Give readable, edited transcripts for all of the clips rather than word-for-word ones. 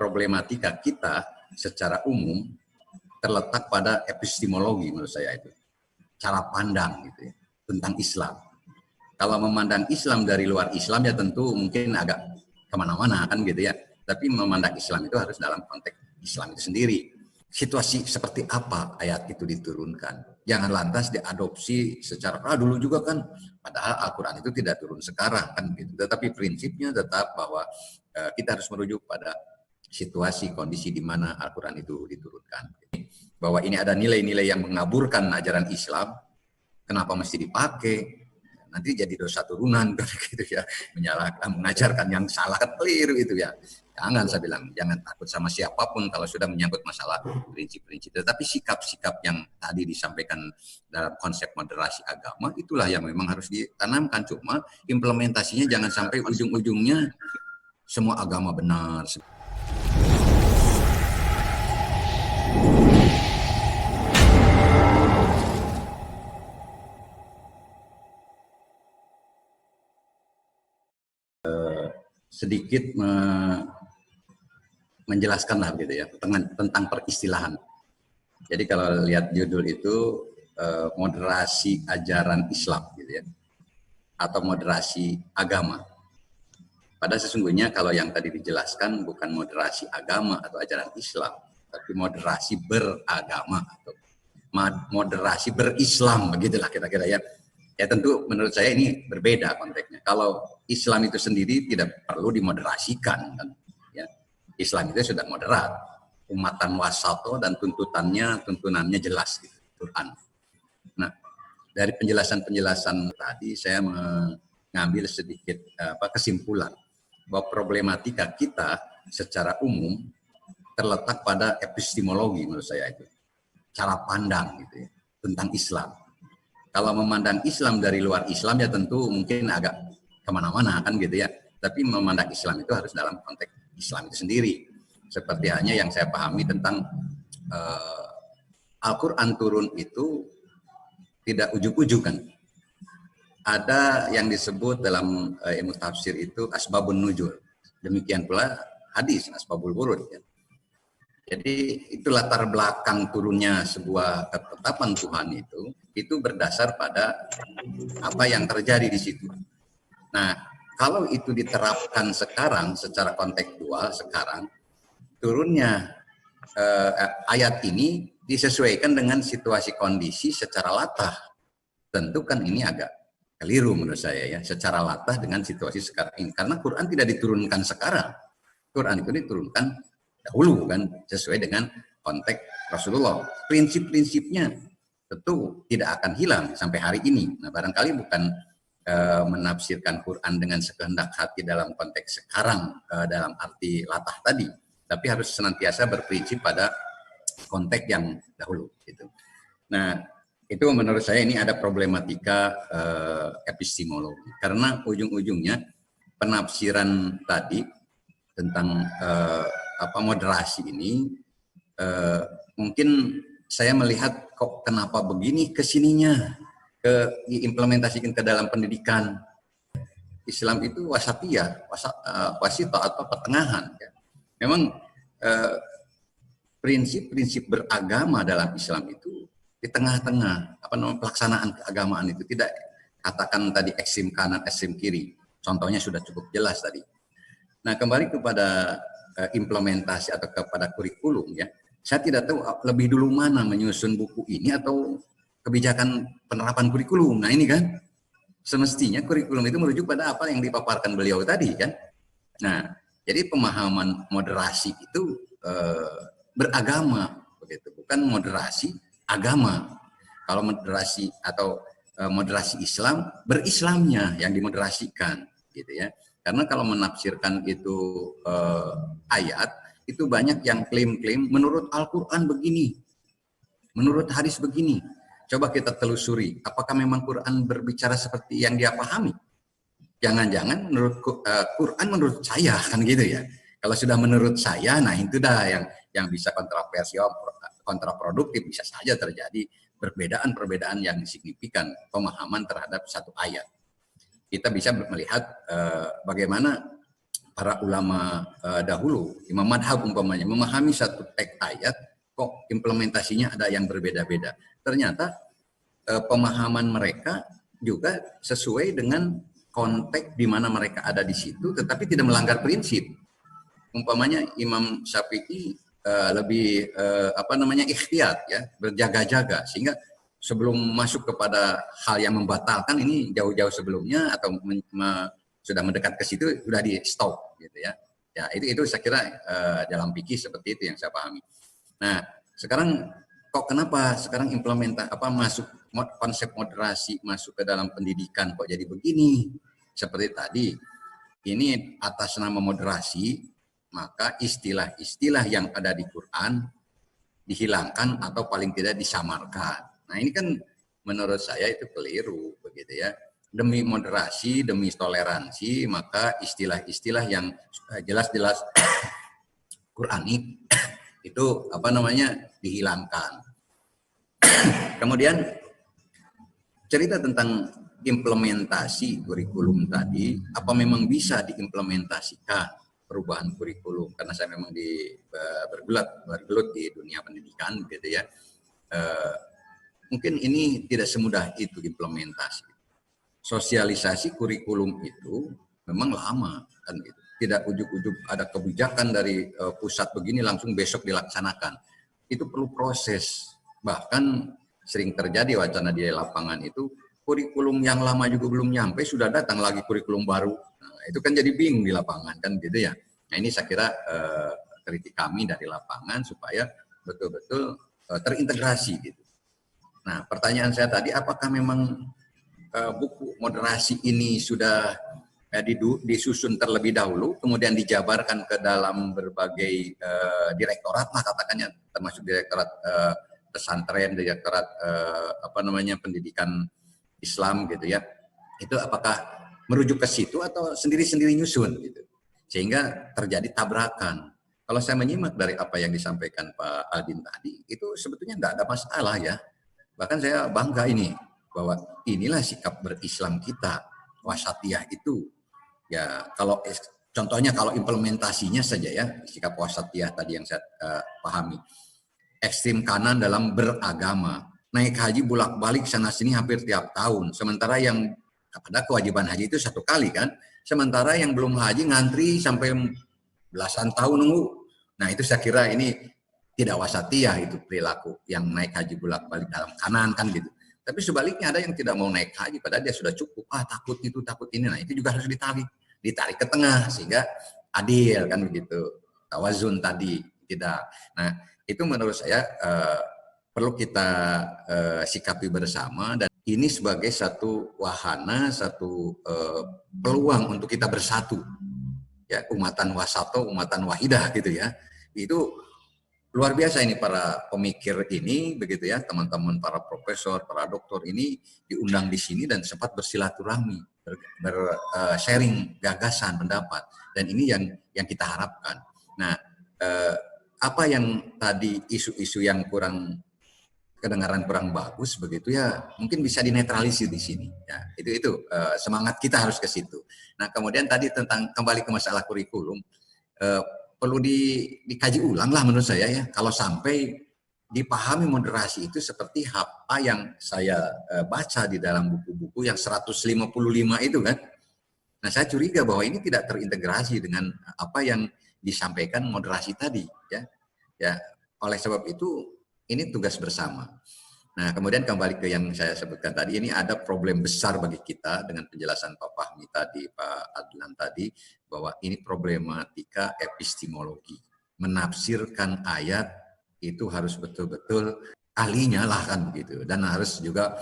problematika kita secara umum terletak pada epistemologi menurut saya itu. Cara pandang gitu ya, tentang Islam. Kalau memandang Islam dari luar Islam ya tentu mungkin agak kemana-mana kan gitu ya. Tapi memandang Islam itu harus dalam konteks Islam itu sendiri. Situasi seperti apa ayat itu diturunkan. Jangan lantas diadopsi secara, dulu juga kan, padahal Al-Quran itu tidak turun sekarang kan gitu. Tetapi prinsipnya tetap bahwa kita harus merujuk pada situasi, kondisi di mana Al-Quran itu diturunkan. Bahwa ini ada nilai-nilai yang mengaburkan ajaran Islam, kenapa mesti dipakai? Nanti jadi dosa turunan gitu ya, menyalahkan, mengajarkan yang salah, keliru itu ya. Jangan, saya bilang, jangan takut sama siapapun kalau sudah menyangkut masalah prinsip-prinsip. Tetapi sikap-sikap yang tadi disampaikan dalam konsep moderasi agama, itulah yang memang harus ditanamkan. Cuma implementasinya jangan sampai ujung-ujungnya semua agama benar. Sedikit menjelaskanlah gitu ya tentang peristilahan. Jadi kalau lihat judul itu moderasi ajaran Islam gitu ya, atau moderasi agama. Pada sesungguhnya kalau yang tadi dijelaskan bukan moderasi agama atau ajaran Islam, tapi moderasi beragama atau moderasi berislam, begitulah kira-kira ya. Ya tentu menurut saya ini berbeda konteksnya. Kalau Islam itu sendiri tidak perlu dimoderasikan kan. Ya. Islam itu sudah moderat, umatan wasato dan tuntunannya jelas gitu, Quran. Nah, dari penjelasan tadi saya mengambil sedikit kesimpulan bahwa problematika kita secara umum terletak pada epistemologi menurut saya itu. Cara pandang gitu ya, tentang Islam. Kalau memandang Islam dari luar Islam ya tentu mungkin agak kemana-mana kan gitu ya. Tapi memandang Islam itu harus dalam konteks Islam itu sendiri. Seperti hanya yang saya pahami tentang Al-Quran turun itu tidak ujuk-ujuk kan. Ada yang disebut dalam ilmu tafsir itu asbabun nuzul. Demikian pula hadis asbabul wurud ya. Jadi itu latar belakang turunnya sebuah ketetapan Tuhan itu berdasar pada apa yang terjadi di situ. Nah, kalau itu diterapkan sekarang secara kontekstual sekarang, turunnya ayat ini disesuaikan dengan situasi kondisi secara latah. Tentu kan ini agak keliru menurut saya ya, secara latah dengan situasi sekarang ini. Karena Quran tidak diturunkan sekarang. Quran itu diturunkan dahulu kan, sesuai dengan konteks Rasulullah. Prinsip-prinsipnya tentu tidak akan hilang sampai hari ini. Nah, barangkali bukan menafsirkan Quran dengan sekehendak hati dalam konteks sekarang dalam arti latah tadi, tapi harus senantiasa berprinsip pada konteks yang dahulu gitu. Nah, itu menurut saya ini ada problematika epistemologi karena ujung-ujungnya penafsiran tadi tentang moderasi ini mungkin saya melihat kok kenapa begini kesininya diimplementasikan ke dalam pendidikan. Islam itu wasatiyah, wasito atau pertengahan. Ya. Memang prinsip-prinsip beragama dalam Islam itu di tengah-tengah pelaksanaan keagamaan itu tidak katakan tadi ekstrem kanan, ekstrem kiri. Contohnya sudah cukup jelas tadi. Nah, kembali kepada implementasi atau kepada kurikulum ya. Saya tidak tahu lebih dulu mana menyusun buku ini atau kebijakan penerapan kurikulum. Nah, ini kan semestinya kurikulum itu merujuk pada apa yang dipaparkan beliau tadi kan. Nah, jadi pemahaman moderasi itu beragama begitu, bukan moderasi agama. Kalau moderasi atau moderasi Islam, berislamnya yang dimoderasikan gitu ya. Karena kalau menafsirkan itu ayat, itu banyak yang klaim-klaim menurut Al-Quran begini, menurut hadis begini. Coba kita telusuri, apakah memang Quran berbicara seperti yang dia pahami? Jangan-jangan menurut Quran menurut saya kan gitu ya. Kalau sudah menurut saya, nah itu dah yang bisa kontroversial, kontraproduktif, bisa saja terjadi perbedaan-perbedaan yang signifikan pemahaman terhadap satu ayat. Kita bisa melihat bagaimana para ulama dahulu, imam madhab umpamanya, memahami satu teks ayat, kok implementasinya ada yang berbeda-beda. Ternyata pemahaman mereka juga sesuai dengan konteks di mana mereka ada di situ, tetapi tidak melanggar prinsip. Umpamanya Imam Syafi'i lebih ikhtiyat, ya, berjaga-jaga, sehingga sebelum masuk kepada hal yang membatalkan ini jauh-jauh sebelumnya atau sudah mendekat ke situ sudah di stop gitu ya. Ya itu saya kira dalam fikih seperti itu yang saya pahami. Nah sekarang kok kenapa sekarang masuk konsep moderasi masuk ke dalam pendidikan kok jadi begini? Seperti tadi ini atas nama moderasi maka istilah-istilah yang ada di Quran dihilangkan atau paling tidak disamarkan. Nah ini kan menurut saya itu keliru begitu ya. Demi moderasi, demi toleransi, maka istilah-istilah yang jelas-jelas Quranik itu dihilangkan. Kemudian cerita tentang implementasi kurikulum tadi, apa memang bisa diimplementasikan perubahan kurikulum? Karena saya memang bergelut di dunia pendidikan, gitu ya. Mungkin ini tidak semudah itu implementasi. Sosialisasi kurikulum itu memang lama kan gitu. Tidak ujuk-ujuk ada kebijakan dari pusat begini langsung besok dilaksanakan. Itu perlu proses. Bahkan sering terjadi wacana di lapangan itu kurikulum yang lama juga belum nyampe sudah datang lagi kurikulum baru. Nah, itu kan jadi bingung di lapangan kan gitu ya. Nah, ini saya kira kritik kami dari lapangan supaya betul-betul terintegrasi gitu. Nah, pertanyaan saya tadi apakah memang buku moderasi ini sudah disusun terlebih dahulu, kemudian dijabarkan ke dalam berbagai direktorat lah katakannya, termasuk direktorat pesantren, direktorat pendidikan Islam gitu ya. Itu apakah merujuk ke situ atau sendiri-sendiri nyusun gitu, sehingga terjadi tabrakan. Kalau saya menyimak dari apa yang disampaikan Pak Aldin tadi, itu sebetulnya nggak ada masalah ya. Bahkan saya bangga ini bahwa inilah sikap berislam kita, wasatiyah itu. Ya, contohnya kalau implementasinya saja ya, sikap wasatiyah tadi yang saya pahami. Ekstrim kanan dalam beragama, naik haji bolak-balik sana-sini hampir tiap tahun. Sementara yang ada kewajiban haji itu 1 kali kan. Sementara yang belum haji ngantri sampai belasan tahun nunggu. Nah, itu saya kira ini tidak wasatiyah itu perilaku yang naik haji bolak-balik dalam kanan kan gitu. Tapi sebaliknya ada yang tidak mau naik haji padahal dia sudah cukup, takut itu takut ini. Nah itu juga harus ditarik ke tengah sehingga adil kan begitu, tawazun tadi tidak. Nah itu menurut saya perlu kita sikapi bersama, dan ini sebagai satu wahana, satu peluang untuk kita bersatu ya, umatan wasato, umatan wahidah gitu ya. Itu luar biasa ini para pemikir ini begitu ya, teman-teman para profesor, para doktor ini diundang di sini dan sempat bersilaturahmi, sharing gagasan, pendapat, dan ini yang kita harapkan. Nah, apa yang tadi isu-isu yang kedengaran kurang bagus begitu ya, mungkin bisa dinetralisir di sini ya. Itu semangat kita harus ke situ. Nah, kemudian tadi tentang kembali ke masalah kurikulum, perlu dikaji ulang lah menurut saya ya, kalau sampai dipahami moderasi itu seperti apa yang saya baca di dalam buku-buku yang 155 itu kan. Nah saya curiga bahwa ini tidak terintegrasi dengan apa yang disampaikan moderasi tadi ya. Ya, oleh sebab itu ini tugas bersama. Nah, kemudian kembali ke yang saya sebutkan tadi, ini ada problem besar bagi kita dengan penjelasan Pak Fahmi tadi, Pak Adlan tadi, bahwa ini problematika epistemologi. Menafsirkan ayat itu harus betul-betul ahlinya lah kan begitu, dan harus juga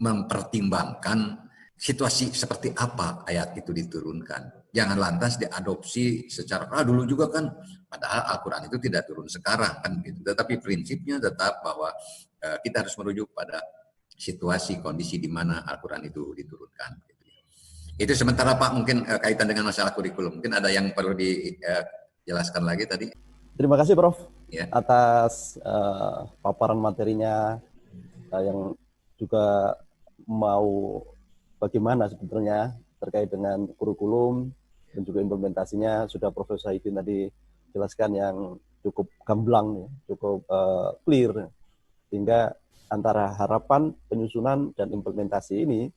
mempertimbangkan situasi seperti apa ayat itu diturunkan. Jangan lantas diadopsi secara dulu juga kan, padahal Al-Quran itu tidak turun sekarang kan gitu. Tetapi prinsipnya tetap bahwa kita harus merujuk pada situasi kondisi di mana Al-Quran itu diturunkan. Itu sementara Pak, mungkin kaitan dengan masalah kurikulum. Mungkin ada yang perlu dijelaskan lagi tadi. Terima kasih Prof. Ya. Atas paparan materinya yang juga mau bagaimana sebetulnya terkait dengan kurikulum dan juga implementasinya sudah Profesor Saidin tadi jelaskan yang cukup gamblang, cukup clear, sehingga antara harapan, penyusunan, dan implementasi ini,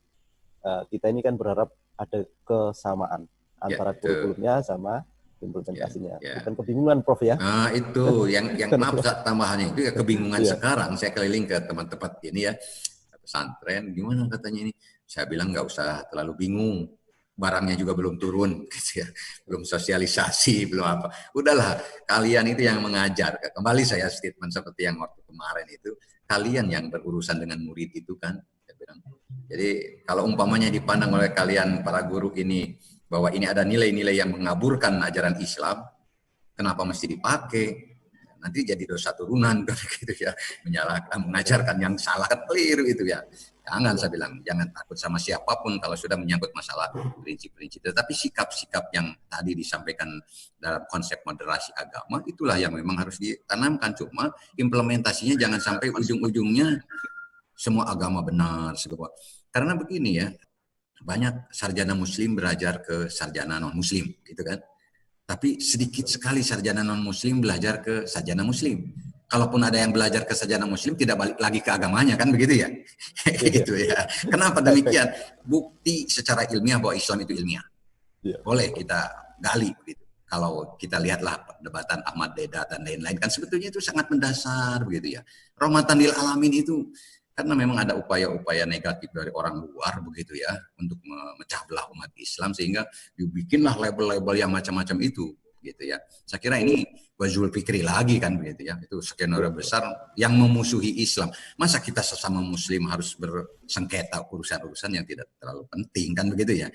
kita ini kan berharap ada kesamaan antara kurikulumnya sama implementasinya. Bukan kebingungan, Prof ya? Nah itu yang maaf tambahannya itu ya kebingungan sekarang. Saya keliling ke teman-teman ini ya, pesantren, gimana katanya ini? Saya bilang nggak usah terlalu bingung. Barangnya juga belum turun, gitu ya. Belum sosialisasi, belum apa. Udahlah, kalian itu yang mengajar. Kembali saya statement seperti yang waktu kemarin itu, kalian yang berurusan dengan murid itu kan. Saya bilang. Jadi kalau umpamanya dipandang oleh kalian para guru ini bahwa ini ada nilai-nilai yang mengaburkan ajaran Islam, kenapa mesti dipakai? Nanti jadi dosa turunan gitu ya, menyalahkan, mengajarkan yang salah kan keliru itu ya. Jangan, saya bilang, jangan takut sama siapapun kalau sudah menyangkut masalah prinsip-prinsip. Tetapi sikap-sikap yang tadi disampaikan dalam konsep moderasi agama, itulah yang memang harus ditanamkan. Cuma implementasinya jangan sampai ujung-ujungnya semua agama benar. Karena begini ya, banyak sarjana muslim belajar ke sarjana non-muslim, gitu kan. Tapi sedikit sekali sarjana non-muslim belajar ke sarjana muslim. Kalaupun ada yang belajar ke sarjana muslim, tidak balik lagi ke agamanya, kan begitu ya? Gitu ya. Kenapa demikian? Bukti secara ilmiah bahwa Islam itu ilmiah. Boleh kita gali begitu. Kalau kita lihatlah perdebatan Ahmad Deedat dan lain-lain, kan sebetulnya itu sangat mendasar begitu ya. Rahmatan lil alamin itu, karena memang ada upaya-upaya negatif dari orang luar begitu ya, untuk memecah belah umat Islam, sehingga dibikinlah label-label yang macam-macam itu gitu ya. Saya kira ini wazul fikri lagi kan begitu ya. Itu skenario besar yang memusuhi Islam. Masa kita sesama muslim harus bersengketa urusan-urusan yang tidak terlalu penting kan begitu ya.